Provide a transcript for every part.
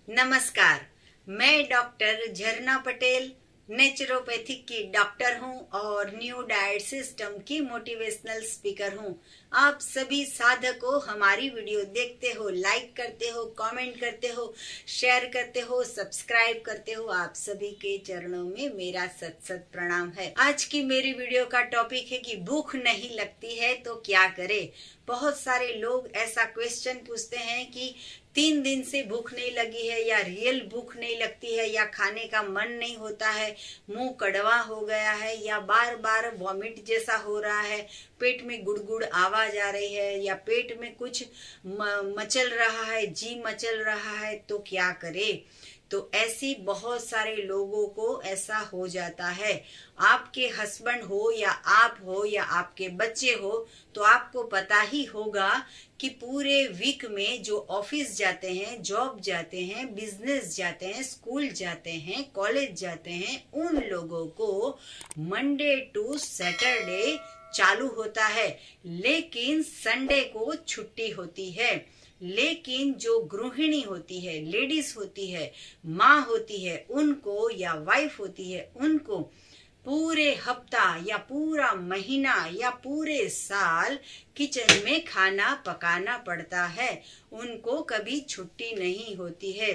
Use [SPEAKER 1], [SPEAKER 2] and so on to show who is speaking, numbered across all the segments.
[SPEAKER 1] नमस्कार। मैं डॉक्टर झरना पटेल नेचुरोपैथिक की डॉक्टर हूं और न्यू डाइट सिस्टम की मोटिवेशनल स्पीकर हूं। आप सभी साधकों हमारी वीडियो देखते हो, लाइक करते हो, कमेंट करते हो, शेयर करते हो, सब्सक्राइब करते हो। आप सभी के चरणों में मेरा सत सत प्रणाम है। आज की मेरी वीडियो का टॉपिक है कि भूख नहीं लगती है तो क्या करें। बहुत सारे लोग ऐसा क्वेश्चन पूछते हैं कि 3 दिन से भूख नहीं लगी है, या रियल भूख नहीं लगती है, या खाने का मन नहीं होता है, मुंह कड़वा हो गया है, या बार बार वॉमिट जैसा हो रहा है, पेट में गुड़गुड़ आवाज आ रही है, या पेट में कुछ मचल रहा है, जी मचल रहा है, तो क्या करे। तो ऐसी बहुत सारे लोगों को ऐसा हो जाता है। आपके हस्बैंड हो या आप हो या आपके बच्चे हो तो आपको पता ही होगा कि पूरे वीक में जो ऑफिस जाते हैं, जॉब जाते हैं, बिजनेस जाते हैं, स्कूल जाते हैं, कॉलेज जाते हैं, उन लोगों को मंडे टू सैटरडे चालू होता है, लेकिन संडे को छुट्टी होती है। लेकिन जो गृहिणी होती है, लेडीज होती है, माँ होती है, उनको या वाइफ होती है, उनको पूरे हफ्ता या पूरा महीना या पूरे साल किचन में खाना पकाना पड़ता है। उनको कभी छुट्टी नहीं होती है।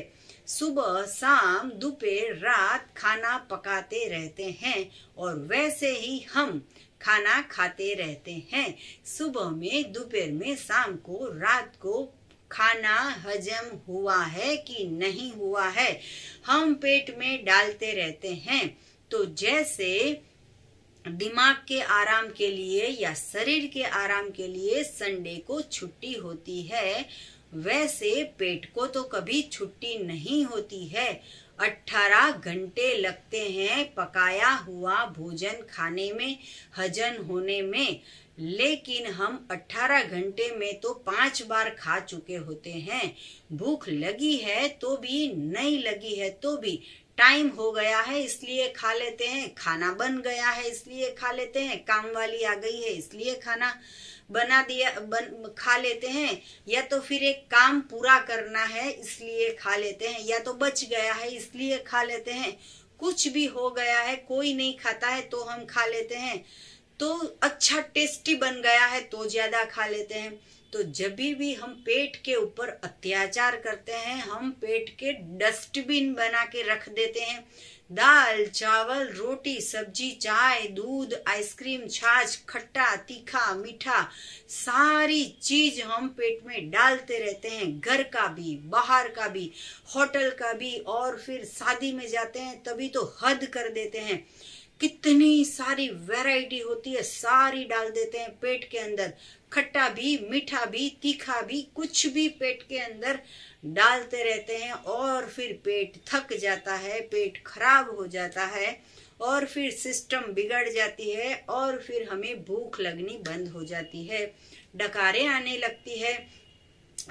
[SPEAKER 1] सुबह शाम दोपहर रात खाना पकाते रहते हैं और वैसे ही हम खाना खाते रहते हैं। सुबह में, दोपहर में, शाम को, रात को खाना हजम हुआ है कि नहीं हुआ है, हम पेट में डालते रहते हैं। तो जैसे दिमाग के आराम के लिए या शरीर के आराम के लिए संडे को छुट्टी होती है, वैसे पेट को तो कभी छुट्टी नहीं होती है। 18 घंटे लगते हैं पकाया हुआ भोजन खाने में, हजम होने में। लेकिन हम 18 घंटे में तो 5 बार खा चुके होते हैं। भूख लगी है तो भी, नहीं लगी है तो भी, टाइम हो गया है इसलिए खा लेते हैं, खाना बन गया है इसलिए खा लेते हैं, काम वाली आ गई है इसलिए खाना बना दिया, खा लेते हैं, या तो फिर एक काम पूरा करना है इसलिए खा लेते हैं, या तो बच गया है इसलिए खा लेते हैं। कुछ भी हो गया है, कोई नहीं खाता है तो हम खा लेते हैं, तो अच्छा टेस्टी बन गया है तो ज्यादा खा लेते हैं। तो जब भी हम पेट के ऊपर अत्याचार करते हैं, हम पेट के डस्टबिन बना के रख देते हैं। दाल चावल रोटी सब्जी चाय दूध आइसक्रीम छाछ खट्टा तीखा मीठा सारी चीज हम पेट में डालते रहते हैं। घर का भी, बाहर का भी, होटल का भी, और फिर शादी में जाते हैं तभी तो हद कर देते हैं। कितनी सारी वैरायटी होती है, सारी डाल देते हैं पेट के अंदर। खट्टा भी, मीठा भी, तीखा भी, कुछ भी पेट के अंदर डालते रहते हैं और फिर पेट थक जाता है, पेट खराब हो जाता है और फिर सिस्टम बिगड़ जाती है और फिर हमें भूख लगनी बंद हो जाती है, डकारें आने लगती है।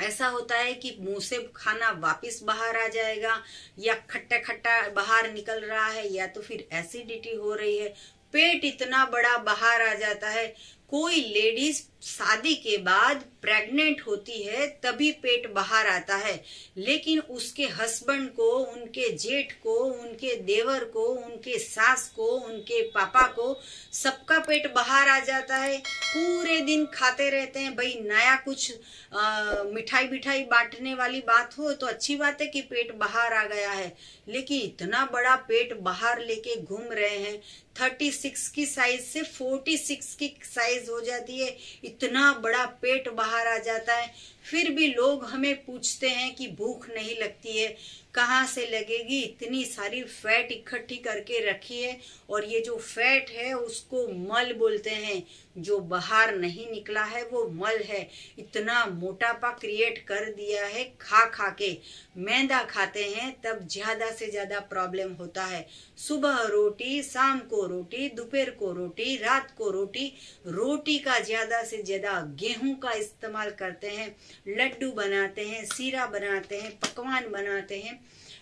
[SPEAKER 1] ऐसा होता है कि मुंह से खाना वापस बाहर आ जाएगा, या खट्टा खट्टा बाहर निकल रहा है, या तो फिर एसिडिटी हो रही है, पेट इतना बड़ा बाहर आ जाता है। कोई लेडीज शादी के बाद प्रेग्नेंट होती है तभी पेट बाहर आता है, लेकिन उसके हस्बैंड को, उनके जेठ को, उनके देवर को, उनके सास को, उनके पापा को, सबका पेट बाहर आ जाता है। पूरे दिन खाते रहते हैं। भाई नया कुछ मिठाई बिठाई बांटने वाली बात हो तो अच्छी बात है कि पेट बाहर आ गया है, लेकिन इतना बड़ा पेट बाहर लेके घूम रहे हैं। 36 की साइज से 46 की साइज हो जाती है, इतना बड़ा पेट बाहर आ जाता है। फिर भी लोग हमें पूछते हैं कि भूख नहीं लगती है। कहाँ से लगेगी, इतनी सारी फैट इकट्ठी करके रखी है, और ये जो फैट है उसको मल बोलते हैं। जो बाहर नहीं निकला है वो मल है। इतना मोटापा क्रिएट कर दिया है खा खा के। मैदा खाते हैं तब ज्यादा से ज्यादा प्रॉब्लम होता है। सुबह रोटी, शाम को रोटी, दोपहर को रोटी, रात को रोटी। रोटी का ज्यादा से ज्यादा गेहूं का इस्तेमाल करते हैं, लड्डू बनाते हैं, सीरा बनाते हैं, पकवान बनाते हैं।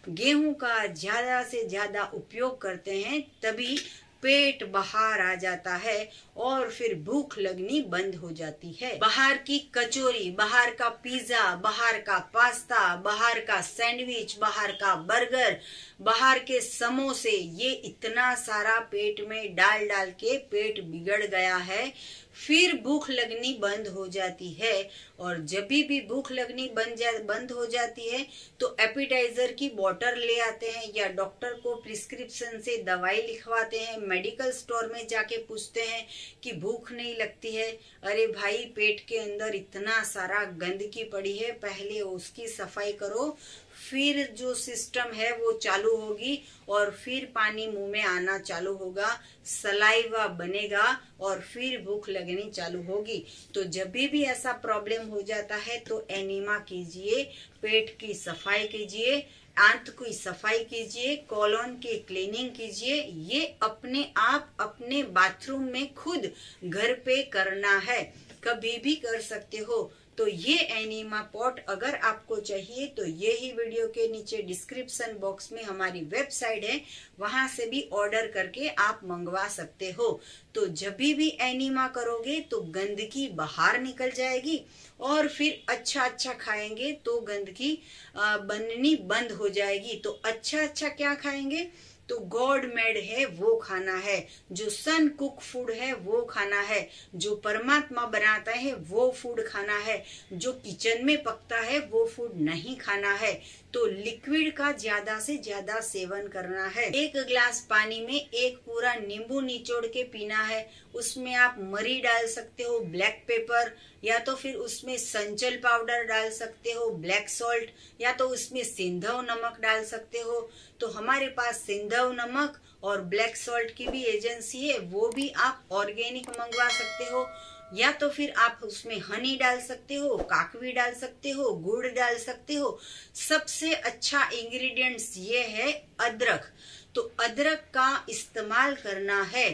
[SPEAKER 1] गेहूं का ज्यादा से ज्यादा उपयोग करते हैं, तभी पेट बाहर आ जाता है और फिर भूख लगनी बंद हो जाती है। बाहर की कचौरी, बाहर का पिज्जा, बाहर का पास्ता, बाहर का सैंडविच, बाहर का बर्गर, बाहर के समोसे, ये इतना सारा पेट में डाल डाल के पेट बिगड़ गया है। फिर भूख लगनी बंद हो जाती है और जब भी भूख लगनी बंद हो जाती है तो एपिटाइजर की बोतल ले आते हैं या डॉक्टर को प्रिस्क्रिप्शन से दवाई लिखवाते हैं, मेडिकल स्टोर में जाके पूछते हैं कि भूख नहीं लगती है। अरे भाई, पेट के अंदर इतना सारा गंदगी पड़ी है, पहले उसकी सफाई करो, फिर जो सिस्टम है वो चालू होगी और फिर पानी मुंह में आना चालू होगा, सलाइवा बनेगा और फिर भूख लगनी चालू होगी। तो जब भी ऐसा प्रॉब्लम हो जाता है तो एनीमा कीजिए, पेट की सफाई कीजिए, आंत की सफाई कीजिए, कॉलोन की क्लीनिंग कीजिए। ये अपने आप अपने बाथरूम में खुद घर पे करना है, कभी भी कर सकते हो। तो ये एनीमा पॉट अगर आपको चाहिए तो ये ही वीडियो के नीचे डिस्क्रिप्शन बॉक्स में हमारी वेबसाइट है, वहां से भी ऑर्डर करके आप मंगवा सकते हो। तो जब भी एनीमा करोगे तो गंदगी बाहर निकल जाएगी और फिर अच्छा खाएंगे तो गंदगी बननी बंद हो जाएगी। तो अच्छा क्या खाएंगे? तो गॉड मेड है वो खाना है, जो सन कुक फूड है वो खाना है, जो परमात्मा बनाता है वो फूड खाना है, जो किचन में पकता है वो फूड नहीं खाना है। तो लिक्विड का ज्यादा से ज्यादा सेवन करना है। 1 गिलास पानी में एक पूरा नींबू निचोड़ के पीना है। उसमें आप मरी डाल सकते हो, ब्लैक पेपर, या तो फिर उसमें संचल पाउडर डाल सकते हो, ब्लैक सॉल्ट, या तो उसमें सिंधव नमक डाल सकते हो। तो हमारे पास सिंधव नमक और ब्लैक सॉल्ट की भी एजेंसी है, वो भी आप ऑर्गेनिक मंगवा सकते हो, या तो फिर आप उसमें हनी डाल सकते हो, काकवी डाल सकते हो, गुड़ डाल सकते हो। सबसे अच्छा इंग्रेडिएंट्स ये है अदरक। तो अदरक का इस्तेमाल करना है।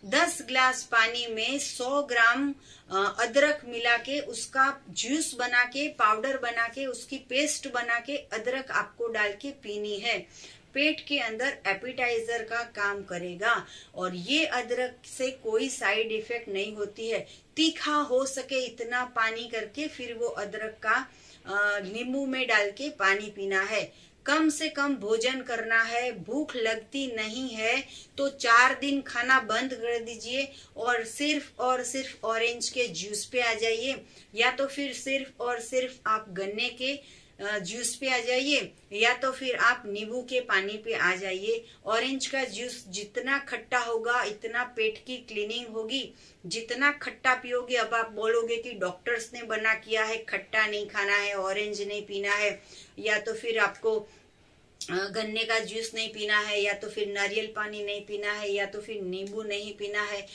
[SPEAKER 1] 10 ग्लास पानी में 100 ग्राम अदरक मिला के उसका जूस बना के, पाउडर बना के, उसकी पेस्ट बना के अदरक आपको डाल के पीनी है। पेट के अंदर एपिटाइजर का काम करेगा और ये अदरक से कोई साइड इफेक्ट नहीं होती है। तीखा हो सके इतना पानी करके फिर वो अदरक का नींबू में डाल के पानी पीना है। कम से कम भोजन करना है। भूख लगती नहीं है तो 4 दिन खाना बंद कर दीजिए और सिर्फ ऑरेंज के जूस पे आ जाइए, या तो फिर सिर्फ और सिर्फ आप गन्ने के जूस पे आ जाइए, या तो फिर आप नींबू के पानी पे आ जाइए। ऑरेंज का जूस जितना खट्टा होगा इतना पेट की क्लीनिंग होगी। जितना खट्टा पियोगे, अब आप बोलोगे कि डॉक्टर्स ने मना किया है खट्टा नहीं खाना है, ऑरेंज नहीं पीना है, या तो फिर आपको गन्ने का जूस नहीं पीना है, या तो फिर नारियल पानी नहीं पीना है, या तो फिर नींबू नहीं पीना है,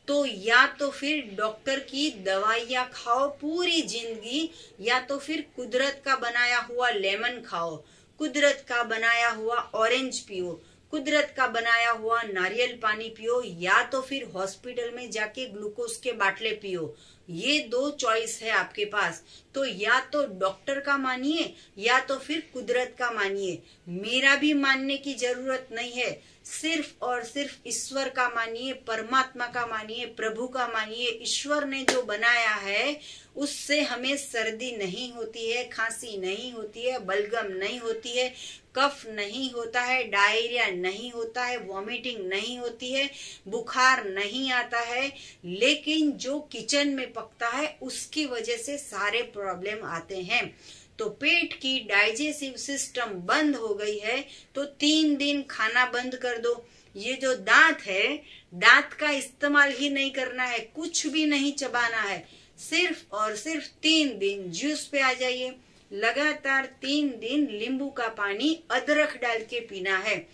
[SPEAKER 1] तो या तो फिर डॉक्टर की दवाइयाँ खाओ पूरी जिंदगी, या तो फिर कुदरत का बनाया हुआ लेमन खाओ, कुदरत का बनाया हुआ ऑरेंज पियो, कुदरत का बनाया हुआ नारियल पानी पियो, या तो फिर हॉस्पिटल में जाके ग्लूकोज के बाटले पियो। ये 2 चॉइस है आपके पास। तो या तो डॉक्टर का मानिए या तो फिर कुदरत का मानिए। मेरा भी मानने की जरूरत नहीं है, सिर्फ और सिर्फ ईश्वर का मानिए, परमात्मा का मानिए, प्रभु का मानिए। ईश्वर ने जो बनाया है उससे हमें सर्दी नहीं होती है, खांसी नहीं होती है, बलगम नहीं होती है, कफ नहीं होता है, डायरिया नहीं होता है, वॉमिटिंग नहीं होती है, बुखार नहीं आता है। लेकिन जो किचन में पकता है उसकी वजह से सारे प्रॉब्लम आते हैं। तो पेट की डाइजेस्टिव सिस्टम बंद हो गई है तो 3 दिन खाना बंद कर दो। ये जो दांत है, दांत का इस्तेमाल ही नहीं करना है, कुछ भी नहीं चबाना है, सिर्फ और सिर्फ 3 दिन जूस पे आ जाइए। लगातार 3 दिन नींबू का पानी अदरक डाल के पीना है।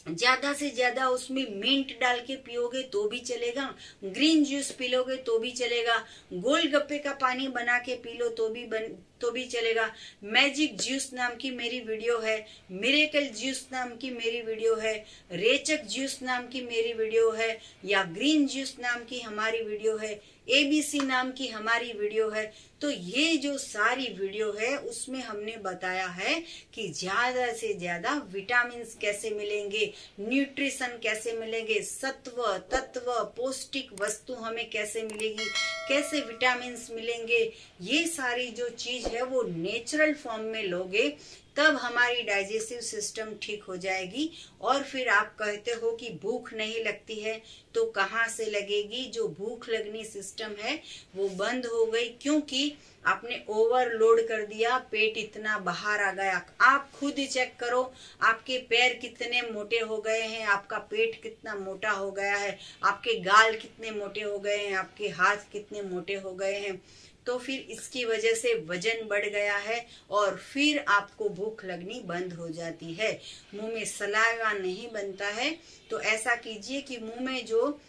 [SPEAKER 1] ज्यादा से ज्यादा उसमें मिंट डाल के पियोगे तो भी चलेगा, ग्रीन जूस पी लोगे तो भी चलेगा, गोलगप्पे का पानी बना के पी लो तो भी चलेगा। मैजिक जूस नाम की मेरी वीडियो है, मिरेकल जूस नाम की मेरी वीडियो है, रेचक जूस नाम की मेरी वीडियो है, या ग्रीन जूस नाम की हमारी वीडियो है। ABC नाम की हमारी वीडियो है। तो ये जो सारी वीडियो है उसमें हमने बताया है कि ज्यादा से ज्यादा विटामिन कैसे मिलेंगे, न्यूट्रिशन कैसे मिलेंगे, सत्व तत्व पौष्टिक वस्तु हमें कैसे मिलेगी, कैसे विटामिन मिलेंगे। ये सारी जो चीज है वो नेचुरल फॉर्म में लोगे तब हमारी डाइजेस्टिव सिस्टम ठीक हो जाएगी। और फिर आप कहते हो कि भूख नहीं लगती है, तो कहाँ से लगेगी? जो भूख लगनी सिस्टम है वो बंद हो गई, क्योंकि आपने ओवरलोड कर दिया, पेट इतना बाहर आ गया। आप खुद चेक करो, आपके पैर कितने मोटे हो गए हैं, आपका पेट कितना मोटा हो गया है, आपके गाल कितने मोटे हो गए हैं, आपके हाथ कितने मोटे हो गए हैं। तो फिर इसकी वजह से वजन बढ़ गया है और फिर आपको भूख लगनी बंद हो जाती है। मुंह में सलाइवा नहीं बनता है, तो ऐसा कीजिए कि मुंह में जो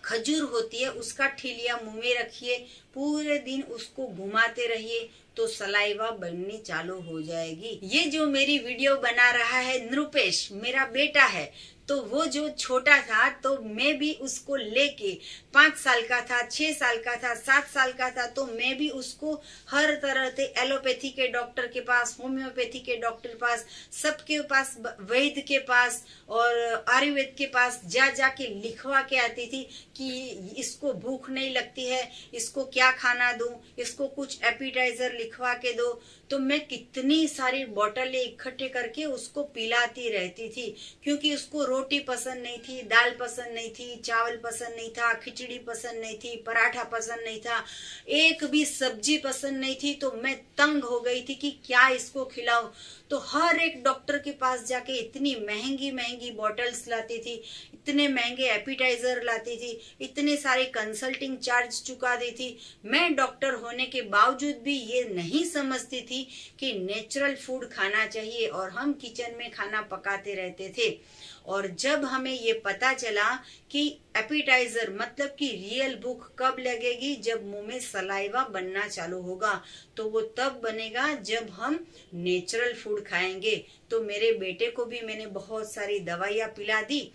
[SPEAKER 1] खजूर होती है उसका ठिलिया मुंह में रखिए, पूरे दिन उसको घुमाते रहिए तो सलाइवा बननी चालू हो जाएगी। ये जो मेरी वीडियो बना रहा है नृपेश, मेरा बेटा है, तो वो जो छोटा था तो मैं भी उसको लेके 5 साल का था, 6 साल का था, 7 साल का था, तो मैं भी उसको हर तरह से एलोपैथी के डॉक्टर के पास, होम्योपैथी के डॉक्टर के पास, सबके पास, वैद्य के पास और आयुर्वेद के पास जा जाके लिखवा के आती थी कि इसको भूख नहीं लगती है, इसको क्या खाना दूं, इसको कुछ एपिटाइजर लिखवा के दो। तो मैं कितनी सारी बोतलें इकट्ठे करके उसको पिलाती रहती थी, क्योंकि उसको रोटी पसंद नहीं थी, दाल पसंद नहीं थी, चावल पसंद नहीं था, खिचड़ी पसंद नहीं थी, पराठा पसंद नहीं था, एक भी सब्जी पसंद नहीं थी। तो मैं तंग हो गई थी कि क्या इसको खिलाऊं। तो हर एक डॉक्टर के पास जाके इतनी महंगी महंगी बॉटल्स लाती थी, इतने महंगे एपिटाइजर लाती थी, इतने सारे कंसल्टिंग चार्ज चुका दी थी। मैं डॉक्टर होने के बावजूद भी ये नहीं समझती थी कि नेचुरल फूड खाना चाहिए, और हम किचन में खाना पकाते रहते थे। और जब हमें ये पता चला कि एपिटाइजर मतलब कि रियल भूख कब लगेगी, जब मुंह में सलाइवा बनना चालू होगा, तो वो तब बनेगा जब हम नेचुरल फूड खाएंगे। तो मेरे बेटे को भी मैंने बहुत सारी दवाइयां पिला दी,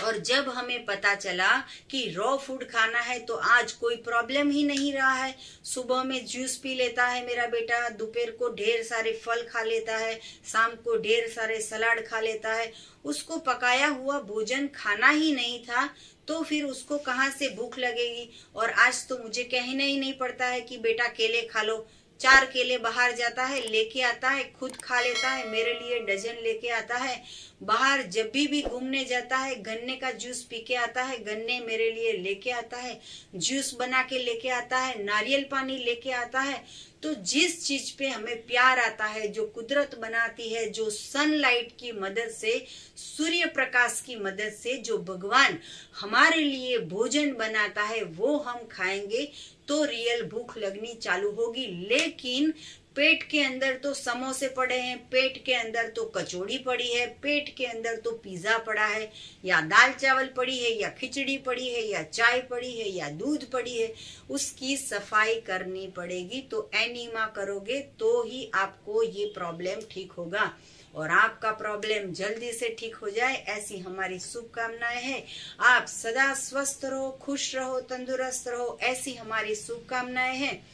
[SPEAKER 1] और जब हमें पता चला कि रॉ फूड खाना है तो आज कोई प्रॉब्लम ही नहीं रहा है। सुबह में जूस पी लेता है मेरा बेटा, दोपहर को ढेर सारे फल खा लेता है, शाम को ढेर सारे सलाद खा लेता है। उसको पकाया हुआ भोजन खाना ही नहीं था, तो फिर उसको कहाँ से भूख लगेगी। और आज तो मुझे कहना ही नहीं पड़ता है कि बेटा केले खा लो। 4 केले बाहर जाता है, लेके आता है, खुद खा लेता है, मेरे लिए डजन लेके आता है। बाहर जब भी घूमने जाता है गन्ने का जूस पी के आता है, गन्ने मेरे लिए लेके आता है, जूस बना के लेके आता है, नारियल पानी लेके आता है। तो जिस चीज पे हमें प्यार आता है, जो कुदरत बनाती है, जो सनलाइट की मदद से, सूर्य प्रकाश की मदद से जो भगवान हमारे लिए भोजन बनाता है, वो हम खाएंगे तो रियल भूख लगनी चालू होगी। लेकिन पेट के अंदर तो समोसे पड़े हैं, पेट के अंदर तो कचौड़ी पड़ी है, पेट के अंदर तो पिज्जा पड़ा है, या दाल चावल पड़ी है, या खिचड़ी पड़ी है, या चाय पड़ी है, या दूध पड़ी है, उसकी सफाई करनी पड़ेगी। तो एनीमा करोगे तो ही आपको ये प्रॉब्लम ठीक होगा, और आपका प्रॉब्लम जल्दी से ठीक हो जाए, ऐसी हमारी शुभकामनाएं हैं। आप सदा स्वस्थ रहो, खुश रहो, तंदुरुस्त रहो, ऐसी हमारी शुभकामनाएं हैं।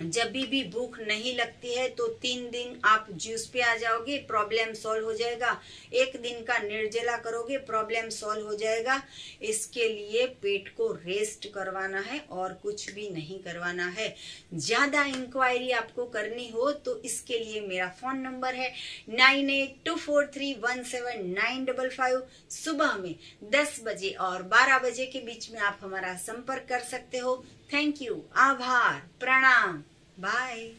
[SPEAKER 1] जब भी भूख नहीं लगती है तो 3 दिन आप जूस पे आ जाओगे, प्रॉब्लम सॉल्व हो जाएगा। 1 दिन का निर्जला करोगे, प्रॉब्लम सॉल्व हो जाएगा। इसके लिए पेट को रेस्ट करवाना है और कुछ भी नहीं करवाना है। ज्यादा इंक्वायरी आपको करनी हो तो इसके लिए मेरा फोन नंबर है 9824317955। सुबह में 10 बजे और 12 बजे के बीच में आप हमारा संपर्क कर सकते हो। थैंक यू, आभार, प्रणाम, बाय।